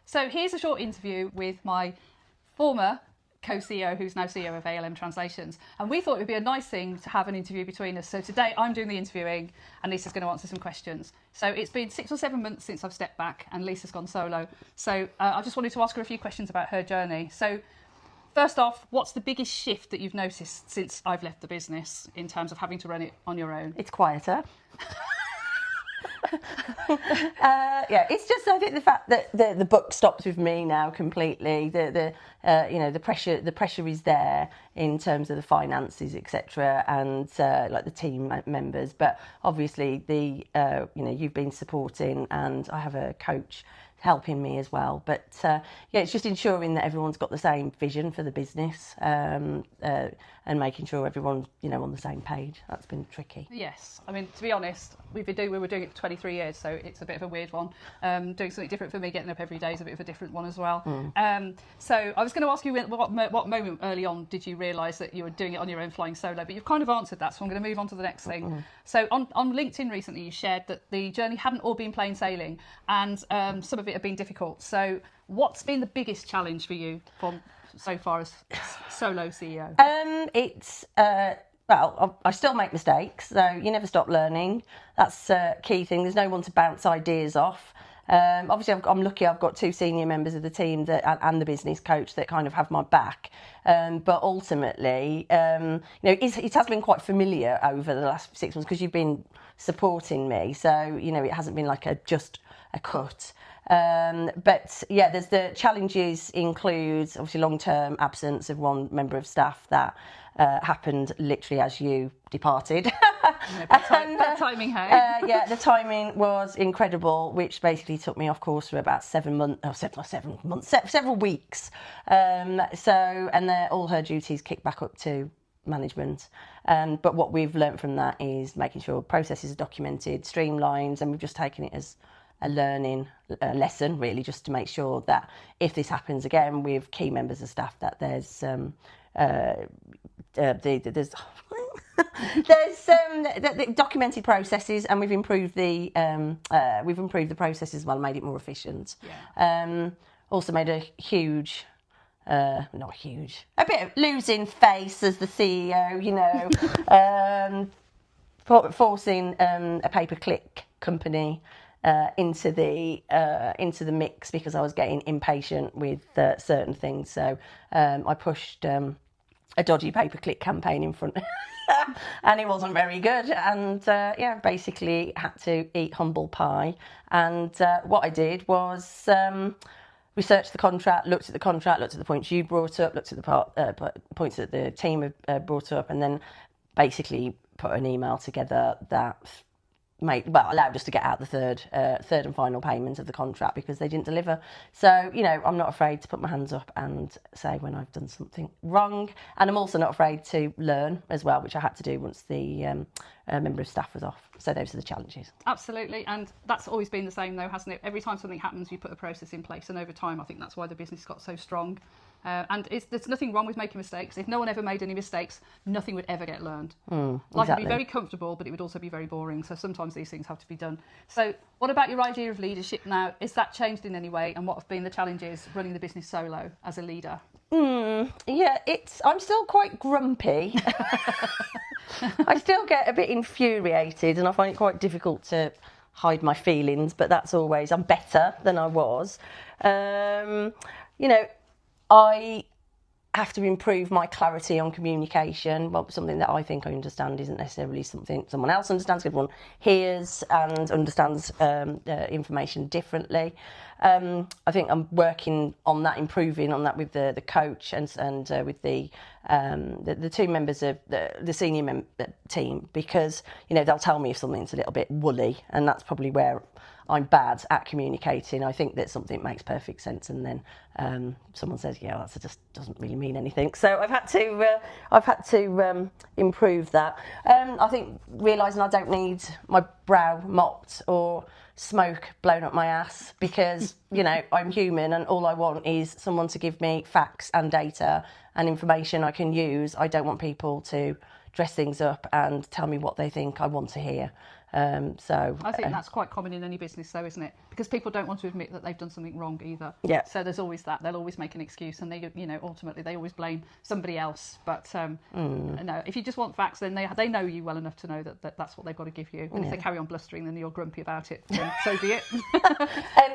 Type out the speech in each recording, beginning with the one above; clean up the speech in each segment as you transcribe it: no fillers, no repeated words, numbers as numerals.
So here's a short interview with my former co-CEO, who's now CEO of ALM Translations. And we thought it would be a nice thing to have an interview between us. So today I'm doing the interviewing and Lisa's going to answer some questions. So it's been 6 or 7 months since I've stepped back and Lisa's gone solo. So I just wanted to ask her a few questions about her journey. So first off, what's the biggest shift that you've noticed since I've left the business in terms of having to run it on your own? It's quieter. Yeah, it's just, I think, the fact that the book stops with me now completely. The pressure is there in terms of the finances, etc., and like the team members. But obviously, you've been supporting, and I have a coach helping me as well. But yeah, it's just ensuring that everyone's got the same vision for the business, and making sure everyone's on the same page. That's been tricky. Yes, I mean, to be honest, we were doing it for 23 years, so it's a bit of a weird one. Doing something different for me, getting up every day is a bit of a different one as well. So I was going to ask you what moment early on did you realise that you were doing it on your own, flying solo? But you've kind of answered that, so I'm going to move on to the next thing. So on LinkedIn recently, you shared that the journey hadn't all been plain sailing, and some of it had been difficult. So what's been the biggest challenge for you so far as solo CEO? Well, I still make mistakes, so you never stop learning. That's a key thing. There's no one to bounce ideas off. Obviously, I'm lucky I've got 2 senior members of the team and the business coach that kind of have my back. But ultimately, it has been quite familiar over the last 6 months because you've been supporting me. So, it hasn't been like just a cut. But yeah, there's the challenges includes obviously long-term absence of one member of staff that happened literally as you departed. Bad timing, hey? Yeah, the timing was incredible, which basically took me off course for about 7 months, several weeks. And all her duties kicked back up to management. But what we've learnt from that is making sure processes are documented, streamlined, and we've just taken it as a learning lesson, really, just to make sure that if this happens again with key members of staff, that there's the documented processes, and we've improved the processes as well, made it more efficient. Yeah. Also made a bit of losing face as the CEO, forcing a pay-per-click company into the mix because I was getting impatient with certain things. So I pushed a dodgy pay-per-click campaign in front, and it wasn't very good. And basically had to eat humble pie. And what I did was researched the contract, looked at the points you brought up, looked at the points that the team had brought up, and then basically put an email together that allowed us to get out the third and final payment of the contract because they didn't deliver. So, I'm not afraid to put my hands up and say when I've done something wrong. And I'm also not afraid to learn as well, which I had to do once the member of staff was off. So those are the challenges. Absolutely. And that's always been the same though, hasn't it? Every time something happens, you put a process in place. And over time, I think that's why the business got so strong. And there's nothing wrong with making mistakes. If no one ever made any mistakes, nothing would ever get learned. Life would be very comfortable, but it would also be very boring. So sometimes these things have to be done. So what about your idea of leadership now? Is that changed in any way? And what have been the challenges running the business solo as a leader? Yeah, I'm still quite grumpy. I still get a bit infuriated, and I find it quite difficult to hide my feelings, but I'm better than I was. I have to improve my clarity on communication. Well, something that I think I understand isn't necessarily something someone else understands. Everyone hears and understands information differently. I think I'm working on that, improving on that with the coach and with the 2 members of the senior team, because they'll tell me if something's a little bit woolly, and that's probably where I'm bad at communicating. I think that something makes perfect sense, and then someone says, "Yeah, that just doesn't really mean anything." So I've had to improve that. I think realising I don't need my brow mopped or smoke blown up my ass, because I'm human, and all I want is someone to give me facts and data and information I can use. I don't want people to dress things up and tell me what they think I want to hear. So I think that's quite common in any business, though, isn't it? Because people don't want to admit that they've done something wrong either. Yeah. So there's always that. They'll always make an excuse, and they, ultimately they always blame somebody else. But no, if you just want facts, then they know you well enough to know that that's what they've got to give you. And if they carry on blustering, then you're grumpy about it. Then so be it.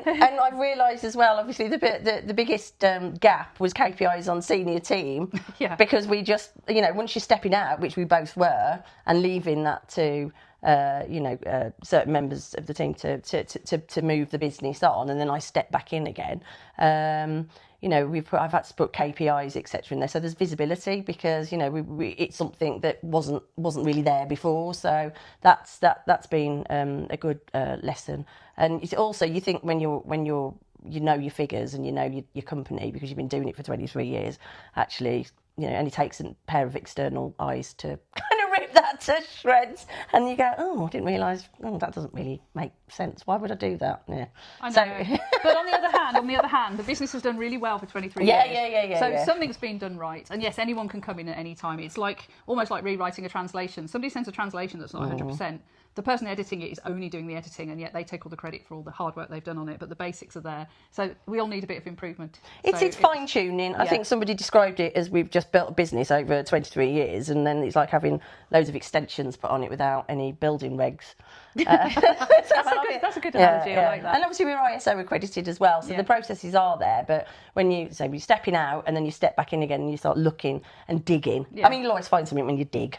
and I've realised as well, obviously, the biggest gap was KPIs on senior team. Yeah. Because we just, once you're stepping out, which we both were, and leaving that to certain members of the team to move the business on, and then I step back in again. I've had to put KPIs, etc., in there, so there's visibility because it's something that wasn't really there before. So that's been a good lesson. And it's also, you think when you're your figures and your company because you've been doing it for 23 years, actually. It only takes a pair of external eyes to kind of rip that to shreds, and you go, "Oh, I didn't realise. Oh, that doesn't really make sense. Why would I do that?" Yeah. I know. But on the other hand, the business has done really well for 23 years. Yeah. So something's been done right, and yes, anyone can come in at any time. It's almost like rewriting a translation. Somebody sends a translation that's not 100%. The person editing it is only doing the editing, and yet they take all the credit for all the hard work they've done on it, but the basics are there. So we all need a bit of improvement. It's fine-tuning. I think somebody described it as we've just built a business over 23 years, and then it's like having loads of extensions put on it without any building regs. That's a good analogy. I like that. And obviously we're ISO accredited as well, so the processes are there, but when you're stepping out and then you step back in again and you start looking and digging. I mean, you'll always find something when you dig.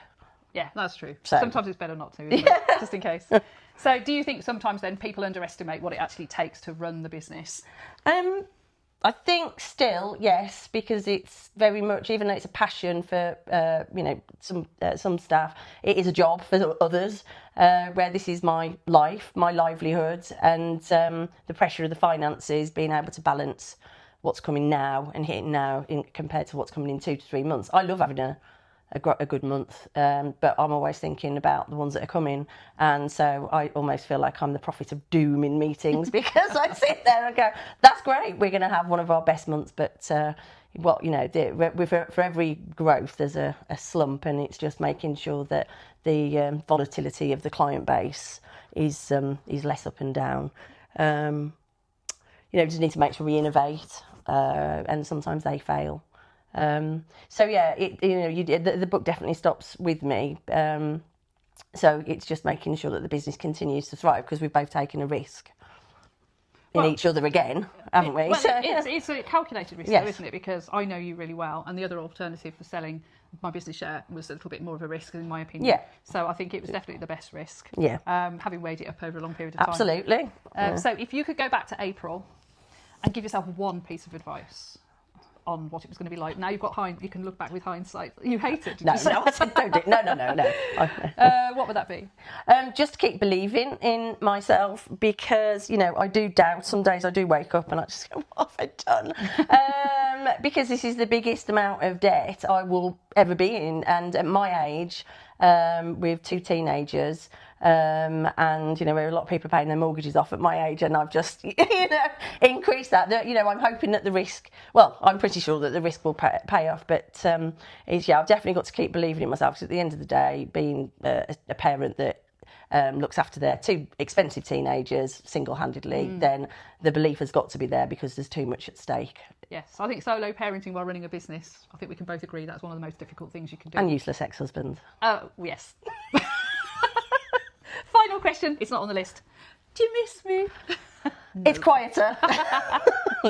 Yeah, that's true. So, sometimes it's better not to, isn't it? Just in case. So do you think sometimes then people underestimate what it actually takes to run the business? I think still, yes, because it's very much, even though it's a passion for, some staff, it is a job for others, where this is my life, my livelihood, and the pressure of the finances, being able to balance what's coming now and hitting now compared to what's coming in 2 to 3 months. I love having a good month, but I'm always thinking about the ones that are coming, and so I almost feel like I'm the prophet of doom in meetings because I sit there and go, "That's great, we're going to have one of our best months," but for every growth there's a slump, and it's just making sure that the volatility of the client base is less up and down. Just need to make sure we innovate, and sometimes they fail. The book definitely stops with me. So it's just making sure that the business continues to thrive because we've both taken a risk in each other again, haven't we? It's a calculated risk, though, isn't it? Because I know you really well, and the other alternative for selling my business share was a little bit more of a risk, in my opinion. Yeah. So I think it was definitely the best risk. Yeah. Having weighed it up over a long period of time. Absolutely. So if you could go back to April and give yourself one piece of advice on what it was going to be like. Now you've got you can look back with hindsight. You hate it. No, I said don't do it. No. What would that be? Just keep believing in myself because, I do doubt. Some days I do wake up and I just go, what have I done? Because this is the biggest amount of debt I will ever be in. And at my age, with 2 teenagers, and where a lot of people are paying their mortgages off at my age, and I've just increased that. I'm hoping that the risk, I'm pretty sure that the risk will pay off, but I've definitely got to keep believing in myself, because at the end of the day, being a parent that looks after their 2 expensive teenagers single-handedly, then the belief has got to be there because there's too much at stake. Yes, I think solo parenting while running a business, I think we can both agree that's one of the most difficult things you can do. And useless ex-husbands. Yes. Final question, it's not on the list. Do you miss me? No. It's quieter.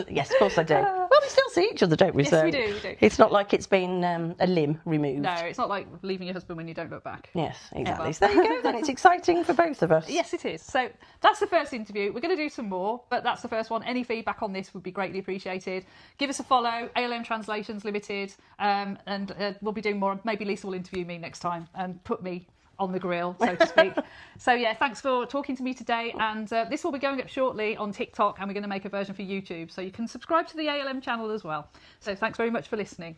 Yes, of course I do. Well, we still see each other, don't we? Yes, so we do. It's not like it's been a limb removed. No, it's not like leaving your husband when you don't look back. Yes, exactly. So there you go, then. It's exciting for both of us. Yes, it is. So that's the first interview. We're going to do some more, but that's the first one. Any feedback on this would be greatly appreciated. Give us a follow, ALM Translations Ltd, and we'll be doing more. Maybe Lisa will interview me next time and put me on the grill, so to speak. So thanks for talking to me today, and this will be going up shortly on TikTok, and we're going to make a version for YouTube, so you can subscribe to the ALM channel as well. So thanks very much for listening.